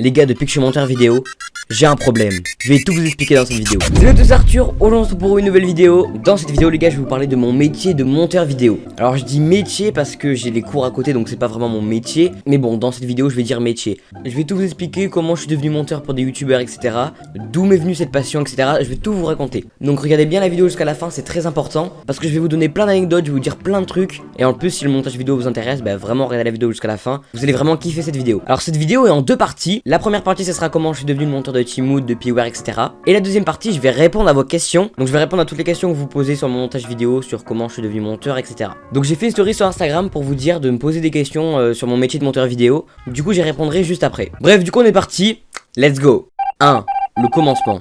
Les gars, depuis que je suis monteur vidéo, j'ai un problème. Je vais tout vous expliquer dans cette vidéo. Salut à tous, Arthur, aujourd'hui on se retrouve pour une nouvelle vidéo. Dans cette vidéo les gars, je vais vous parler de mon métier de monteur vidéo. Alors je dis métier parce que j'ai les cours à côté, donc c'est pas vraiment mon métier. Mais bon, dans cette vidéo je vais dire métier. Je vais tout vous expliquer comment je suis devenu monteur pour des youtubeurs, etc. D'où m'est venue cette passion, etc. Je vais tout vous raconter. Donc regardez bien la vidéo jusqu'à la fin, c'est très important. Parce que je vais vous donner plein d'anecdotes, je vais vous dire plein de trucs. Et en plus si le montage vidéo vous intéresse, bah vraiment regardez la vidéo jusqu'à la fin. Vous allez vraiment kiffer cette vidéo. Alors cette vidéo est en deux parties. La première partie ce sera comment je suis devenu le monteur de Timood, de Piware, etc. Et la deuxième partie je vais répondre à vos questions. Donc je vais répondre à toutes les questions que vous posez sur mon montage vidéo, sur comment je suis devenu monteur, etc. Donc j'ai fait une story sur Instagram pour vous dire de me poser des questions sur mon métier de monteur vidéo. Du coup j'y répondrai juste après. Bref, du coup on est parti. Let's go. 1. Le commencement.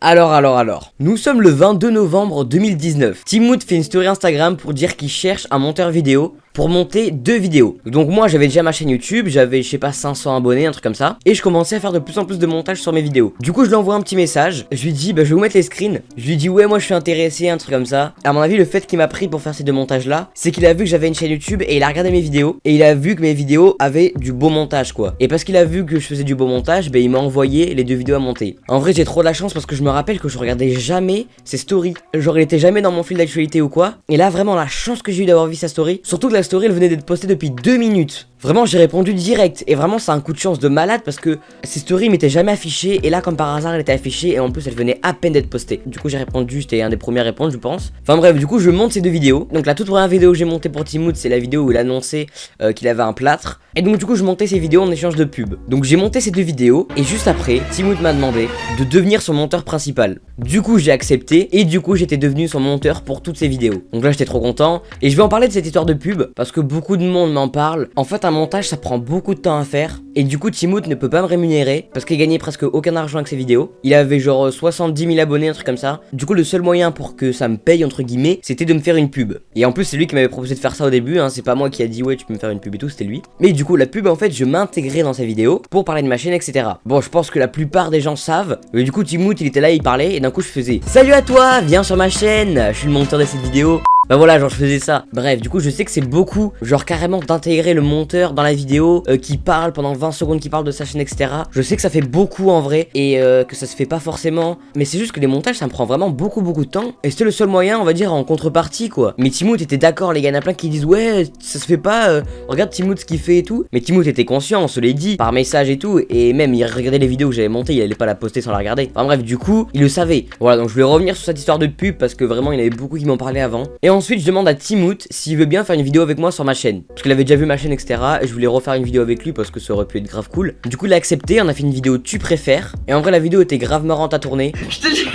Alors, nous sommes le 22 novembre 2019. Timood fait une story Instagram pour dire qu'il cherche un monteur vidéo pour monter 2 vidéos. Donc moi j'avais déjà ma chaîne YouTube, j'avais je sais pas 500 abonnés, un truc comme ça. Et je commençais à faire de plus en plus de montage sur mes vidéos. Du coup je lui envoie un petit message, je lui dis bah je vais vous mettre les screens. Je lui dis ouais moi je suis intéressé, un truc comme ça. À mon avis le fait qu'il m'a pris pour faire ces deux montages là, c'est qu'il a vu que j'avais une chaîne YouTube et il a regardé mes vidéos. Et il a vu que mes vidéos avaient du beau montage quoi. Et parce qu'il a vu que je faisais du beau montage, bah il m'a envoyé les 2 vidéos à monter. En vrai j'ai trop de la chance parce que je me rappelle que je regardais jamais ses stories. Genre il était jamais dans mon fil d'actualité ou quoi. Et là vraiment la chance que j'ai eu d'avoir vu sa story. Surtout que la story elle venait d'être postée depuis 2 minutes. Vraiment j'ai répondu direct. Et vraiment c'est un coup de chance de malade parce que ses stories m'étaient jamais affichées. Et là comme par hasard elle était affichée. Et en plus elle venait à peine d'être postée. Du coup j'ai répondu, j'étais un des premiers à répondre je pense. Enfin bref du coup je monte ces 2 vidéos. Donc la toute première vidéo que j'ai montée pour Timood, c'est la vidéo où il annonçait qu'il avait un plâtre. Et donc du coup je montais ces vidéos en échange de pub. Donc j'ai monté ces 2 vidéos. Et juste après Timood m'a demandé de devenir son monteur principal. Du coup j'ai accepté. Et du coup j'étais devenu son monteur pour toutes ces vidéos. Donc là j'étais trop content. Et je vais en parler de cette histoire de pub parce que beaucoup de monde m'en parle. En fait un montage ça prend beaucoup de temps à faire. Et du coup Timood ne peut pas me rémunérer parce qu'il gagnait presque aucun argent avec ses vidéos. Il avait genre 70 000 abonnés, un truc comme ça. Du coup le seul moyen pour que ça me paye entre guillemets, c'était de me faire une pub. Et en plus c'est lui qui m'avait proposé de faire ça au début hein. C'est pas moi qui a dit ouais tu peux me faire une pub et tout, c'était lui. Mais du coup la pub en fait je m'intégrais dans sa vidéo pour parler de ma chaîne, etc. Bon je pense que la plupart des gens savent. Mais du coup Timood il était là, il parlait. Et d'un coup je faisais salut à toi, viens sur ma chaîne, je suis le monteur de cette vidéo. Bah voilà, genre je faisais ça. Bref, du coup je sais que c'est beaucoup, genre carrément d'intégrer le monteur dans la vidéo qui parle pendant 20 secondes, qui parle de sa chaîne, etc. Je sais que ça fait beaucoup en vrai et que ça se fait pas forcément. Mais c'est juste que les montages ça me prend vraiment beaucoup de temps. Et c'était le seul moyen, on va dire, en contrepartie quoi. Mais Timood était d'accord, les gars, il y en a plein qui disent ouais, ça se fait pas, regarde Timood ce qu'il fait et tout. Mais Timood était conscient, on se l'est dit, par message et tout. Et même il regardait les vidéos que j'avais montées, il allait pas la poster sans la regarder. Enfin bref, du coup, il le savait. Voilà, donc je voulais revenir sur cette histoire de pub parce que vraiment il y en avait beaucoup qui m'en parlaient avant. Et ensuite je demande à Timood s'il veut bien faire une vidéo avec moi sur ma chaîne. Parce qu'il avait déjà vu ma chaîne, etc. Et je voulais refaire une vidéo avec lui parce que ça aurait pu être grave cool. Du coup il a accepté, on a fait une vidéo tu préfères. Et en vrai la vidéo était grave marrante à tourner. Je te jure.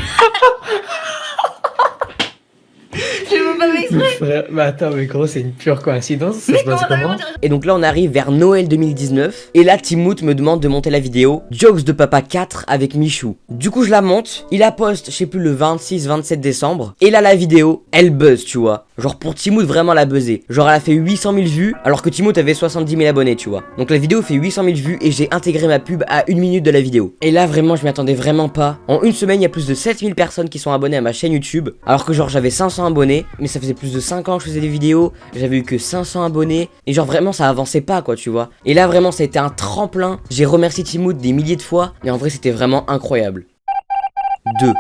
Je veux pas m'exprimer. Mais attends, mais gros, c'est une pure coïncidence. Ça se passe comment? Et donc là on arrive vers Noël 2019. Et là Timood me demande de monter la vidéo Jokes de Papa 4 avec Michou. Du coup je la monte. Il la poste, je sais plus, le 26-27 décembre. Et là la vidéo, elle buzz, tu vois. Genre pour Timood vraiment elle a buzzé. Genre elle a fait 800 000 vues alors que Timood avait 70 000 abonnés, tu vois. Donc la vidéo fait 800 000 vues et j'ai intégré ma pub à 1 minute de la vidéo. Et là vraiment je m'y attendais vraiment pas. En une semaine il y a plus de 7000 personnes qui sont abonnées à ma chaîne YouTube. Alors que genre j'avais 500 abonnés. Mais ça faisait plus de 5 ans que je faisais des vidéos. J'avais eu que 500 abonnés. Et genre vraiment ça avançait pas quoi, tu vois. Et là vraiment ça a été un tremplin. J'ai remercié Timood des milliers de fois. Et en vrai c'était vraiment incroyable. 2.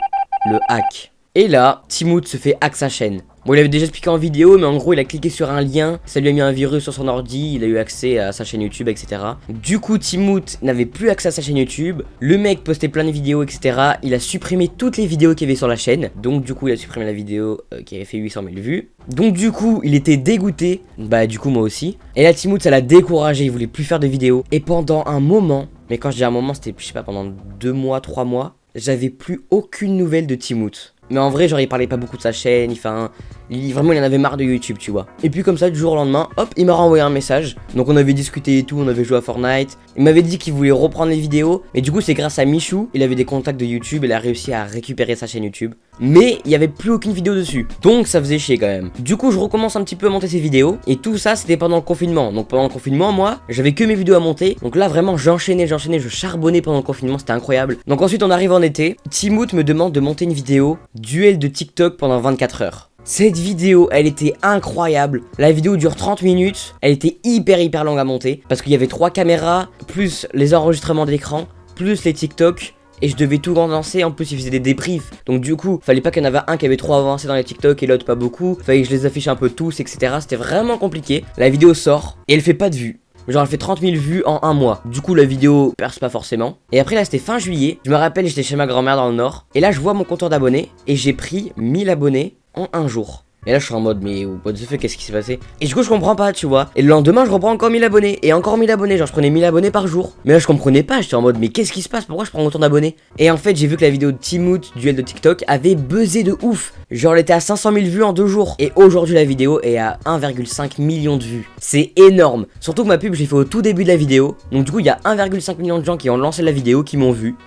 Le hack. Et là Timood se fait hack sa chaîne. Bon il avait déjà expliqué en vidéo mais en gros il a cliqué sur un lien, ça lui a mis un virus sur son ordi, il a eu accès à sa chaîne YouTube, etc. Du coup Timood n'avait plus accès à sa chaîne YouTube, le mec postait plein de vidéos, etc. Il a supprimé toutes les vidéos qu'il y avait sur la chaîne, donc du coup il a supprimé la vidéo qui avait fait 800 000 vues. Donc du coup il était dégoûté, bah du coup moi aussi. Et là Timood ça l'a découragé, il voulait plus faire de vidéos. Et pendant un moment, mais quand je dis un moment c'était je sais pas pendant 2 mois, 3 mois, j'avais plus aucune nouvelle de Timood. Mais en vrai genre il parlait pas beaucoup de sa chaîne, vraiment il en avait marre de YouTube tu vois. Et puis comme ça du jour au lendemain, hop il m'a renvoyé un message. Donc on avait discuté et tout, on avait joué à Fortnite. Il m'avait dit qu'il voulait reprendre les vidéos. Mais du coup c'est grâce à Michou, il avait des contacts de YouTube, il a réussi à récupérer sa chaîne YouTube. Mais il y avait plus aucune vidéo dessus. Donc ça faisait chier quand même. Du coup je recommence un petit peu à monter ces vidéos. Et tout ça c'était pendant le confinement. Donc pendant le confinement moi j'avais que mes vidéos à monter. Donc là vraiment j'enchaînais, je charbonnais pendant le confinement, c'était incroyable. Donc ensuite on arrive en été, Timood me demande de monter une vidéo duel de TikTok pendant 24 heures. Cette vidéo, elle était incroyable. La vidéo dure 30 minutes. Elle était hyper longue à monter. Parce qu'il y avait 3 caméras, plus les enregistrements d'écran, plus les TikTok. Et je devais tout condenser, en plus il faisait des débriefs. Donc du coup, fallait pas qu'il y en avait un qui avait trop avancé dans les TikTok et l'autre pas beaucoup. Fallait que je les affiche un peu tous, etc. C'était vraiment compliqué. La vidéo sort et elle fait pas de vues. Genre elle fait 30 000 vues en un mois. Du coup la vidéo perce pas forcément. Et après là c'était fin juillet. Je me rappelle j'étais chez ma grand-mère dans le nord. Et là je vois mon compteur d'abonnés. Et j'ai pris 1000 abonnés en un jour. Et là je suis en mode mais what the fuck, qu'est-ce qui s'est passé? Et du coup je comprends pas, tu vois. Et le lendemain je reprends encore 1000 abonnés. Et encore 1000 abonnés, genre je prenais 1000 abonnés par jour. Mais là je comprenais pas, j'étais en mode mais qu'est-ce qui se passe? Pourquoi je prends autant d'abonnés? Et en fait j'ai vu que la vidéo de Timout, duel de TikTok, avait buzzé de ouf. Genre elle était à 500 000 vues en 2 jours. Et aujourd'hui la vidéo est à 1,5 million de vues. C'est énorme. Surtout que ma pub je l'ai fait au tout début de la vidéo. Donc du coup il y a 1,5 million de gens qui ont lancé la vidéo, qui m'ont vu.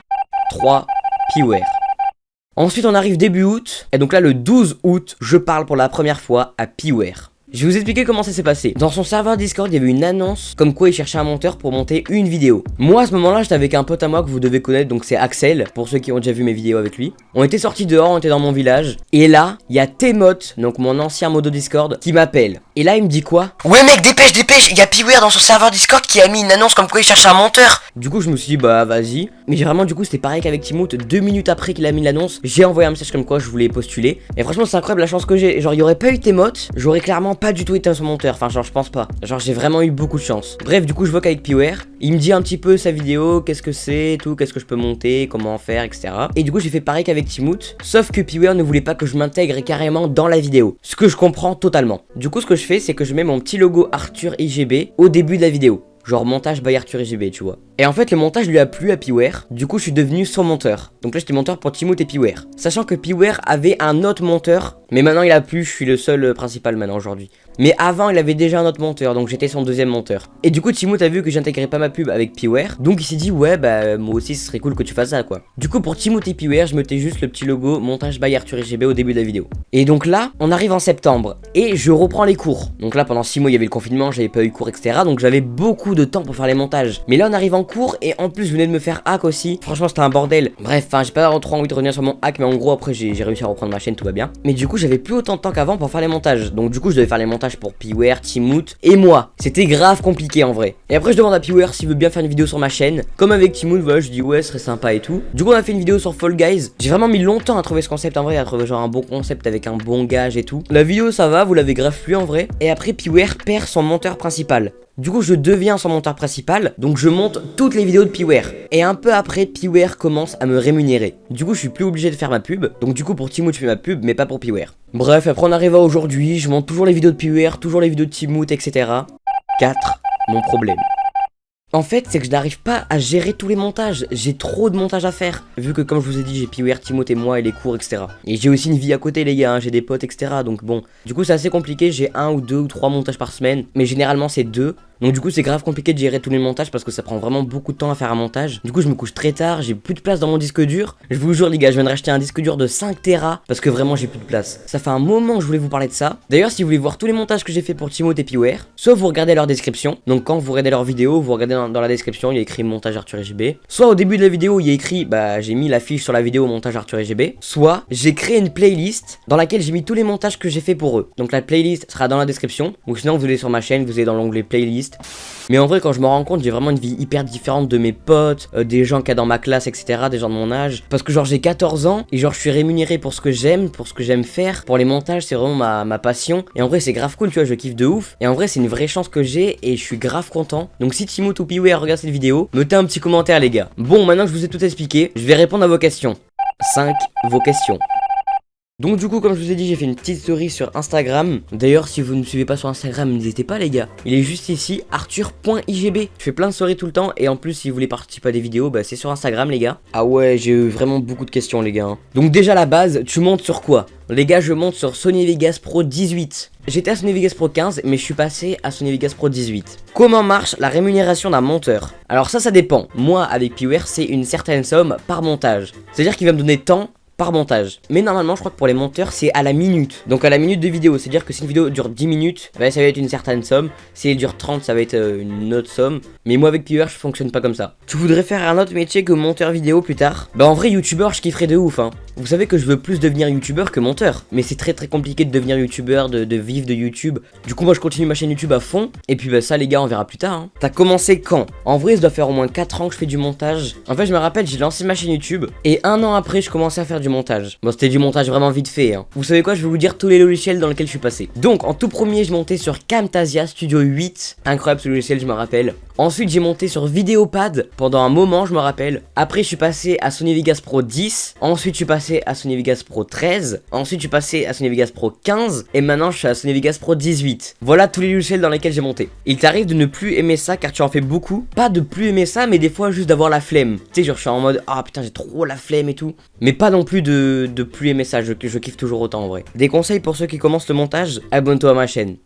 3 Piware. Ensuite on arrive début août, et donc là le 12 août, je parle pour la première fois à Piware. Je vais vous expliquer comment ça s'est passé. Dans son serveur Discord, il y avait une annonce comme quoi il cherchait un monteur pour monter une vidéo. Moi à ce moment-là, j'étais avec un pote à moi que vous devez connaître, donc c'est Axel, pour ceux qui ont déjà vu mes vidéos avec lui. On était sortis dehors, on était dans mon village, et là, il y a T-Mote, donc mon ancien modo Discord, qui m'appelle. Et là il me dit quoi? Ouais mec, dépêche, il y a Piware dans son serveur Discord qui a mis une annonce comme quoi il cherchait un monteur. Du coup je me suis dit bah vas-y. Mais j'ai vraiment du coup c'était pareil qu'avec Timout, 2 minutes après qu'il a mis l'annonce, j'ai envoyé un message comme quoi je voulais postuler. Et franchement c'est incroyable la chance que j'ai. Genre il y aurait pas eu T-Mote, j'aurais clairement pas du tout été son monteur. Enfin genre je pense pas. Genre j'ai vraiment eu beaucoup de chance. Bref du coup je vois qu'avec Piware, il me dit un petit peu sa vidéo, qu'est-ce que c'est, tout, qu'est-ce que je peux monter, comment en faire, etc. Et du coup j'ai fait pareil qu'avec Timout. Sauf que Piware ne voulait pas que je m'intègre carrément dans la vidéo. Ce que je comprends totalement. Du coup ce que je fais c'est que je mets mon petit logo Arthur IGB au début de la vidéo. Genre montage by Arthur IGB, tu vois. Et en fait le montage lui a plu à Piware. Du coup je suis devenu son monteur. Donc là j'étais monteur pour Timout et Piware. Sachant que Piware avait un autre monteur. Mais maintenant il a plus, je suis le seul principal maintenant aujourd'hui. Mais avant il avait déjà un autre monteur, donc j'étais son deuxième monteur. Et du coup Timout a vu que j'intégrais pas ma pub avec Piware. Donc il s'est dit ouais bah moi aussi ce serait cool que tu fasses ça quoi. Du coup pour Timout et Piware je mettais juste le petit logo montage by Arthur IGB au début de la vidéo. Et donc là on arrive en septembre. Et je reprends les cours. Donc là pendant 6 mois il y avait le confinement, j'avais pas eu cours etc. Donc j'avais beaucoup de temps pour faire les montages. Mais là on arrive en cours et en plus je venais de me faire hack aussi. Franchement c'était un bordel. Bref, enfin j'ai pas trop envie de revenir sur mon hack. Mais en gros après j'ai réussi à reprendre ma chaîne, tout va bien. Mais du coup j'avais plus autant de temps qu'avant pour faire les montages. Donc du coup je devais faire les montages pour Piware, Timout et moi. C'était grave compliqué en vrai. Et après je demande à Piware s'il veut bien faire une vidéo sur ma chaîne. Comme avec Timout, voilà, je dis ouais ce serait sympa et tout. Du coup on a fait une vidéo sur Fall Guys. J'ai vraiment mis longtemps à trouver ce concept en vrai, à trouver genre un bon concept avec un bon gage et tout. La vidéo ça va, vous l'avez grave plu en vrai. Et après Piware perd son monteur principal. Du coup je deviens son monteur principal, donc je monte toutes les vidéos de Piware. Et un peu après Piware commence à me rémunérer. Du coup je suis plus obligé de faire ma pub. Donc du coup pour Timout je fais ma pub mais pas pour Piware. Bref, après on arrive à aujourd'hui, je monte toujours les vidéos de Piware, toujours les vidéos de Timout, etc. 4. Mon problème. En fait, c'est que je n'arrive pas à gérer tous les montages. J'ai trop de montages à faire. Vu que, comme je vous ai dit, j'ai Piware, Timout et moi et les cours, etc. Et j'ai aussi une vie à côté, les gars. Hein, j'ai des potes, etc. Donc bon. Du coup, c'est assez compliqué. J'ai 1 ou 2 ou 3 montages par semaine. Mais généralement, c'est 2. Donc du coup c'est grave compliqué de gérer tous les montages parce que ça prend vraiment beaucoup de temps à faire un montage. Du coup je me couche très tard, j'ai plus de place dans mon disque dur. Je vous jure les gars, je viens de racheter un disque dur de 5 Tera parce que vraiment j'ai plus de place. Ça fait un moment que je voulais vous parler de ça. D'ailleurs si vous voulez voir tous les montages que j'ai fait pour Timout et Piware, soit vous regardez leur description. Donc quand vous regardez leur vidéo, vous regardez dans la description, il y a écrit montage Arthur IGB. Soit au début de la vidéo il y a écrit, bah j'ai mis la fiche sur la vidéo montage Arthur IGB. Soit j'ai créé une playlist dans laquelle j'ai mis tous les montages que j'ai fait pour eux. Donc la playlist sera dans la description. Ou sinon vous allez sur ma chaîne, vous allez dans l'onglet playlist. Mais en vrai quand je me rends compte j'ai vraiment une vie hyper différente de mes potes, des gens qu'il y a dans ma classe etc, des gens de mon âge. Parce que genre j'ai 14 ans et genre je suis rémunéré pour ce que j'aime, pour ce que j'aime faire. Pour les montages c'est vraiment ma passion. Et en vrai c'est grave cool tu vois, je kiffe de ouf. Et en vrai c'est une vraie chance que j'ai et je suis grave content. Donc si Timout ou Piware regarde cette vidéo, mettez un petit commentaire les gars. Bon maintenant que je vous ai tout expliqué, je vais répondre à vos questions. 5. Vos questions. Donc du coup comme je vous ai dit j'ai fait une petite story sur Instagram. D'ailleurs si vous ne me suivez pas sur Instagram n'hésitez pas les gars. Il est juste ici Arthur.igb. Je fais plein de stories tout le temps. Et en plus si vous voulez participer à des vidéos bah c'est sur Instagram les gars. Ah ouais j'ai eu vraiment beaucoup de questions les gars. Donc déjà la base tu montes sur quoi? Les gars je monte sur Sony Vegas Pro 18. J'étais à Sony Vegas Pro 15 mais je suis passé à Sony Vegas Pro 18. Comment marche la rémunération d'un monteur? Alors ça dépend. Moi avec Piware c'est une certaine somme par montage. C'est à dire qu'il va me donner tant par montage. Mais normalement je crois que pour les monteurs c'est à la minute. Donc à la minute de vidéo. C'est à dire que si une vidéo dure 10 minutes bah, ça va être une certaine somme. Si elle dure 30 ça va être une autre somme. Mais moi avec Piware je fonctionne pas comme ça. Tu voudrais faire un autre métier que monteur vidéo plus tard? Bah en vrai youtubeur je kifferais de ouf hein. Vous savez que je veux plus devenir youtubeur que monteur. Mais c'est très compliqué de devenir youtubeur, de vivre de YouTube. Du coup moi je continue ma chaîne YouTube à fond. Et puis bah ça les gars on verra plus tard hein. T'as commencé quand? En vrai ça doit faire au moins 4 ans que je fais du montage. En fait je me rappelle j'ai lancé ma chaîne YouTube. Et 1 an après je commençais à faire du montage. Bon c'était du montage vraiment vite fait hein. Vous savez quoi, je vais vous dire tous les logiciels dans lesquels je suis passé. Donc en tout premier je montais sur Camtasia Studio 8. Incroyable ce logiciel je me rappelle. Ensuite j'ai monté sur Vidéopad pendant un moment je me rappelle. Après je suis passé à Sony Vegas Pro 10. Ensuite je suis passé à Sony Vegas Pro 13. Ensuite je suis passé à Sony Vegas Pro 15. Et maintenant je suis à Sony Vegas Pro 18. Voilà tous les logiciels dans lesquels j'ai monté. Il t'arrive de ne plus aimer ça car tu en fais beaucoup. Pas de plus aimer ça mais des fois juste d'avoir la flemme. Tu sais genre je suis en mode ah putain j'ai trop la flemme et tout. Mais pas non plus de plus aimer ça, je kiffe toujours autant en vrai. Des conseils pour ceux qui commencent le montage, abonne-toi à ma chaîne.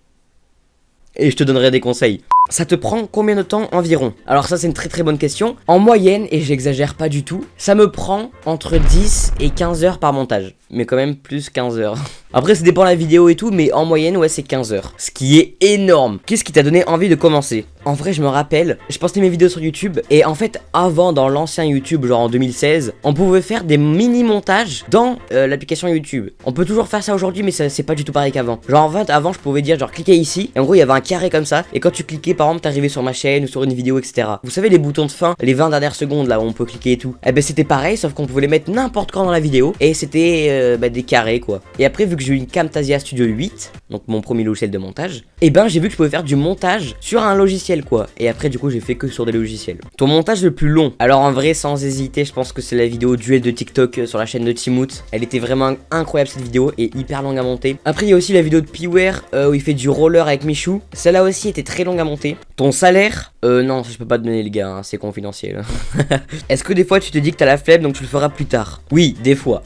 Et je te donnerai des conseils. Ça te prend combien de temps environ? Alors ça c'est une très bonne question. En moyenne, et j'exagère pas du tout, ça me prend entre 10 et 15 heures par montage. Mais quand même plus 15 heures. Après ça dépend de la vidéo et tout, mais en moyenne ouais c'est 15 heures. Ce qui est énorme. Qu'est-ce qui t'a donné envie de commencer? En vrai je me rappelle, je postais mes vidéos sur YouTube. Et en fait avant dans l'ancien YouTube, genre en 2016, on pouvait faire des mini montages dans l'application YouTube. On peut toujours faire ça aujourd'hui mais c'est pas du tout pareil qu'avant. Genre en fait avant je pouvais dire genre cliquez ici. Et en gros il y avait un carré comme ça. Et quand tu cliquais par exemple t'arrivais sur ma chaîne ou sur une vidéo etc. Vous savez les boutons de fin, les 20 dernières secondes là où on peut cliquer et tout. Et ben c'était pareil sauf qu'on pouvait les mettre n'importe quand dans la vidéo. Et c'était des carrés quoi. Et après vu que j'ai eu une Camtasia Studio 8, donc mon premier logiciel de montage, et ben j'ai vu que je pouvais faire du montage sur un logiciel quoi. Et après du coup j'ai fait que sur des logiciels. Ton montage le plus long? Alors en vrai sans hésiter je pense que c'est la vidéo duel de TikTok sur la chaîne de Timout. Elle était vraiment incroyable cette vidéo et hyper longue à monter. Après il y a aussi la vidéo de Piware où il fait du roller avec Michou. Celle-là aussi était très longue à monter. Ton salaire? Non je peux pas te donner les gars hein, c'est confidentiel. Est-ce que des fois tu te dis que t'as la flemme donc tu le feras plus tard? Oui des fois.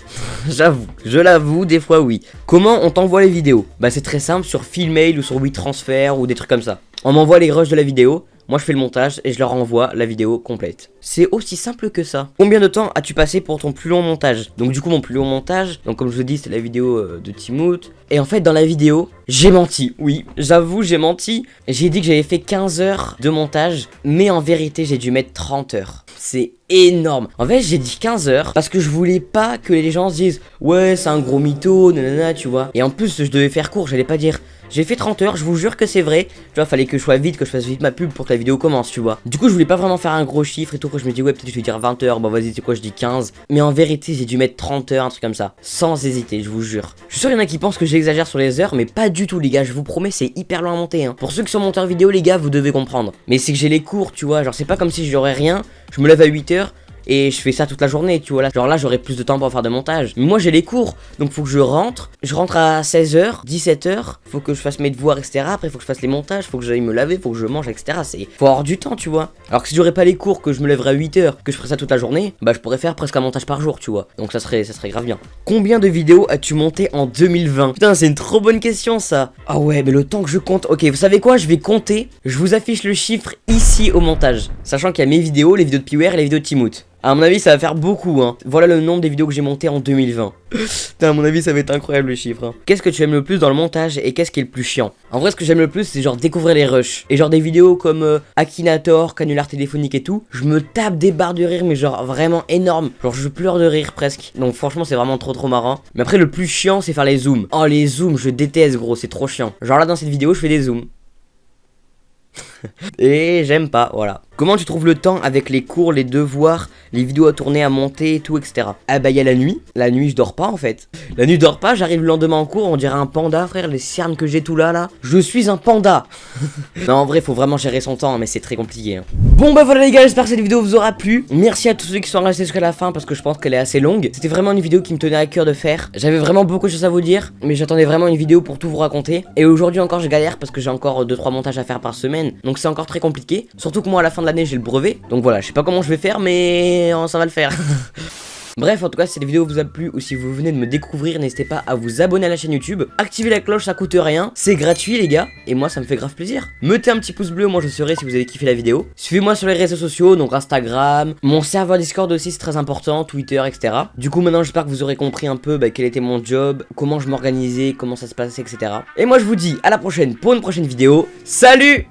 J'avoue, je l'avoue des fois oui. Comment on t'envoie les vidéos? Bah c'est très simple sur Filmail ou sur WeTransfer ou des trucs comme ça. On m'envoie les rushs de la vidéo. Moi je fais le montage et je leur envoie la vidéo complète. C'est aussi simple que ça. Combien de temps as-tu passé pour ton plus long montage? Donc du coup mon plus long montage, donc comme je vous dis c'est la vidéo de Timout. Et en fait dans la vidéo, j'ai menti. Oui, j'avoue j'ai menti. J'ai dit que j'avais fait 15 heures de montage. Mais en vérité j'ai dû mettre 30 heures. C'est énorme. En fait j'ai dit 15 heures parce que je voulais pas que les gens se disent ouais c'est un gros mytho, nanana tu vois. Et en plus je devais faire court, j'allais pas dire j'ai fait 30 heures, je vous jure que c'est vrai. Tu vois, fallait que je sois vite, que je fasse vite ma pub pour que la vidéo commence, tu vois. Du coup, je voulais pas vraiment faire un gros chiffre et tout. Quand je me dis, ouais, peut-être je vais dire 20 heures, bon, vas-y, c'est quoi, je dis 15. Mais en vérité, j'ai dû mettre 30 heures, un truc comme ça. Sans hésiter, je vous jure. Je suis sûr, il y en a qui pensent que j'exagère sur les heures, mais pas du tout, les gars. Je vous promets, c'est hyper long à monter, hein. Pour ceux qui sont monteurs vidéo, les gars, vous devez comprendre. Mais c'est que j'ai les cours, tu vois. Genre, c'est pas comme si j'aurais rien. Je me lève à 8 heures. Et je fais ça toute la journée, tu vois là. Genre là j'aurai plus de temps pour faire de montage. Mais moi j'ai les cours, donc faut que je rentre. Je rentre à 16h, 17h. Faut que je fasse mes devoirs, etc. Après faut que je fasse les montages, faut que j'aille me laver, faut que je mange, etc. Faut avoir du temps, tu vois. Alors que si j'aurais pas les cours, que je me lèverais à 8h, que je ferais ça toute la journée, bah je pourrais faire presque un montage par jour, tu vois. Donc ça serait grave bien. Combien de vidéos as-tu monté en 2020? Putain c'est une trop bonne question ça. Ah ouais mais le temps que je compte. Ok vous savez quoi, je vais compter. Je vous affiche le chiffre ici au montage. Sachant qu'il y a mes vidéos, les vidéos de Piware et les vidéos de Timout. À mon avis ça va faire beaucoup hein. Voilà le nombre des vidéos que j'ai montées en 2020. Putain à mon avis ça va être incroyable le chiffre hein. Qu'est-ce que tu aimes le plus dans le montage et qu'est-ce qui est le plus chiant? En vrai ce que j'aime le plus c'est genre découvrir les rushs. Et genre des vidéos comme Akinator, canular téléphonique et tout. Je me tape des barres de rire mais genre vraiment énorme. Genre je pleure de rire presque. Donc franchement c'est vraiment trop marrant. Mais après le plus chiant c'est faire les zooms. Oh les zooms je déteste gros, c'est trop chiant. Genre là dans cette vidéo je fais des zooms. Et j'aime pas, voilà. Comment tu trouves le temps avec les cours, les devoirs, les vidéos à tourner, à monter et tout, etc. Ah bah il y a la nuit je dors pas en fait. La nuit je dors pas, j'arrive le lendemain en cours, on dirait un panda frère, les cernes que j'ai tout là. Je suis un panda. Non en vrai faut vraiment gérer son temps mais c'est très compliqué hein. Bon bah voilà les gars, j'espère que cette vidéo vous aura plu. Merci à tous ceux qui sont restés jusqu'à la fin parce que je pense qu'elle est assez longue. C'était vraiment une vidéo qui me tenait à cœur de faire. J'avais vraiment beaucoup de choses à vous dire, mais j'attendais vraiment une vidéo pour tout vous raconter. Et aujourd'hui encore je galère parce que j'ai encore 2-3 montages à faire par semaine. Donc c'est encore très compliqué. Surtout que moi à la fin de l'année j'ai le brevet. Donc voilà, je sais pas comment je vais faire mais ça va le faire. Bref, en tout cas, si cette vidéo vous a plu ou si vous venez de me découvrir, n'hésitez pas à vous abonner à la chaîne YouTube. Activez la cloche, ça coûte rien. C'est gratuit, les gars. Et moi, ça me fait grave plaisir. Mettez un petit pouce bleu, moi je saurai si vous avez kiffé la vidéo. Suivez-moi sur les réseaux sociaux, donc Instagram. Mon serveur Discord aussi, c'est très important. Twitter, etc. Du coup, maintenant, j'espère que vous aurez compris un peu quel était mon job, comment je m'organisais, comment ça se passait, etc. Et moi, je vous dis à la prochaine pour une prochaine vidéo. Salut!